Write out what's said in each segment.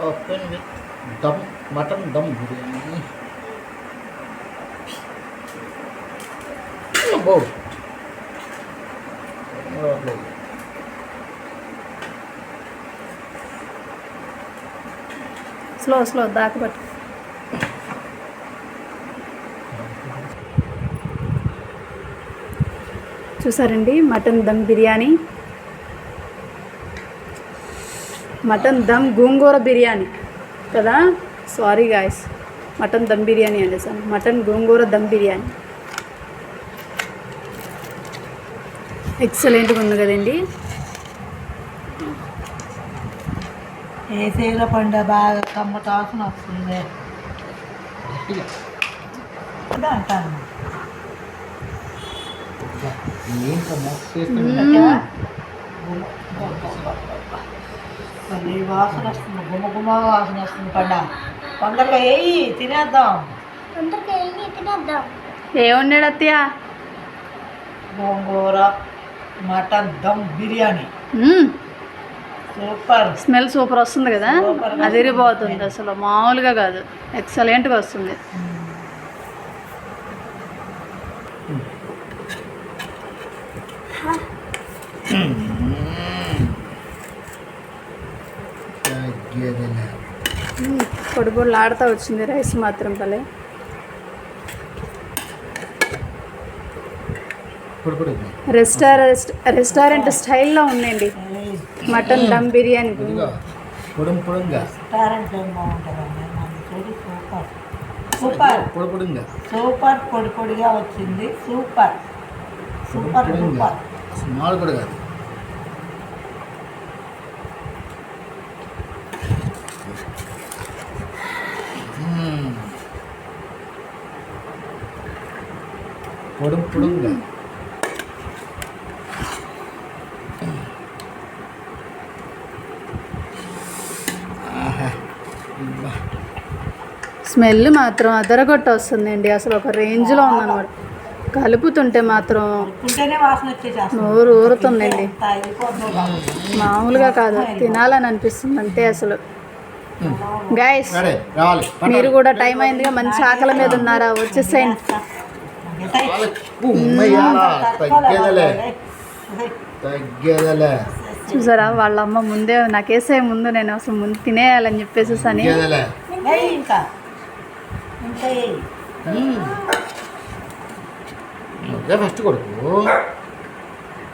Open with dum mutton dum biryani. అబ్బో slow దాకబట్టు. చూసారండి మటన్ దమ్ బిర్యానీ, మటన్ దమ్ గోంగూర బిర్యానీ కదా, sorry guys, mutton dum biryani అనేసాను, మటన్ గోంగూర దమ్ బిర్యానీ. ఎక్సలెంట్గా ఉంది కదండి. ఏసీలో పండ బాగా కమ్మట వాసన వస్తుంది అంటాను. మళ్ళీ వాసన వస్తుంది, గుమ్మ వాసన వస్తుంది. తొందరగా వేయి తినేద్దాం. ఏమున్నాడు అత్తయ్య? Gongura mutton dum biryani. Super, smell super వస్తుంది కదా, అదిరిపోతుంది అసలు, మామూలుగా కాదు, ఎక్సలెంట్గా వస్తుంది. పొడి పొడిలు ఆడుతూ వచ్చింది రైస్ మాత్రం భలే. రెస్టారెంట్ స్టైల్లో ఉందండి mutton dum biryani. Super super పొడి పొడిగా వచ్చింది. Super super super. స్మాల్ కూడా కాదు. పొడుంగా స్మెల్ మాత్రం అదరగొట్ట వస్తుందండి, అసలు ఒక రేంజ్లో ఉందన్నమాట. కలుపుతుంటే మాత్రం నోరు ఊరుతుందండి, మామూలుగా కాదు, తినాలని అనిపిస్తుంది అంతే అసలు. గైస్ మీరు కూడా టైం అయిందిగా, మంచి ఆకలి మీద ఉన్నారా, వచ్చేసేయండి. చూసారా వాళ్ళ అమ్మ ముందే నాకేసే ముందు, నేను అసలు ముందు తినేయాలని చెప్పేసి అని.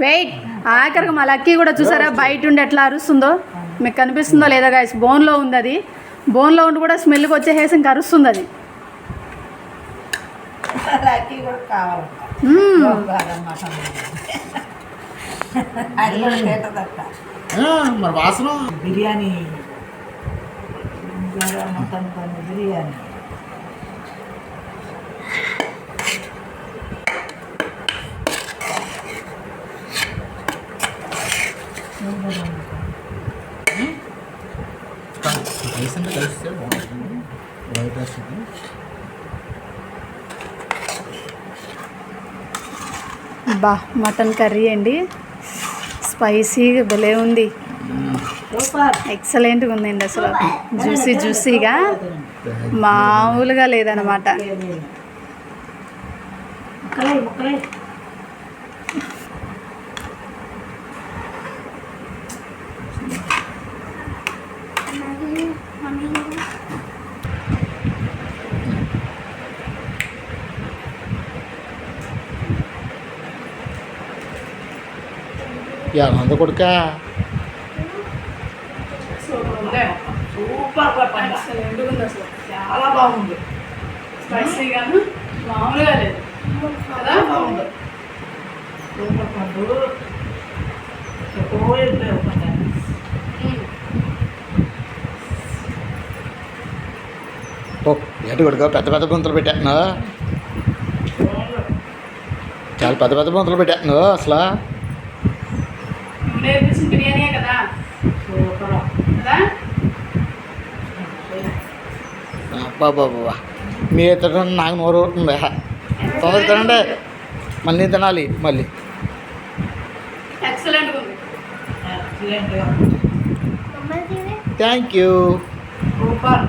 వెయిట్, ఆఖరికి మా లక్కీ కూడా చూసారా బయట ఉండి ఎట్లా అరుస్తుందో, మీకు కనిపిస్తుందో లేదా గాయస్, బోన్లో ఉంది అది, బోన్లో ఉండి కూడా స్మెల్కి వచ్చేసేసి ఇంకా అరుస్తుంది అది. వాసన బిర్యానీ, మటన్ బిర్యానీ. కలిస్తే బాగుంటుంది. వైట్ రైస్ బా మటన్ కర్రీ అండి, స్పైసీగా భలే ఉంది, ఎక్సలెంట్గా ఉందండి అసలు, జ్యూసీగా మామూలుగా లేదనమాట. అంత కొడుక చాలా బాగుంది, స్పైసీగాను మామూలుగా లేదు కదా, బాగుంది. సూపర్ పండు ఎటు కొడుక పెద్ద పెద్ద గుంతలు పెట్టాను, చాలా పెద్ద పెద్ద గుంతలు పెట్టాను అసలు. బిర్యానీ కదా, బాబా మీ తిన నాకు నోరు ఊరుతుంది, తొందరగా తినండి, మళ్ళీ తినాలి మళ్ళీ. Thank you. సూపర్.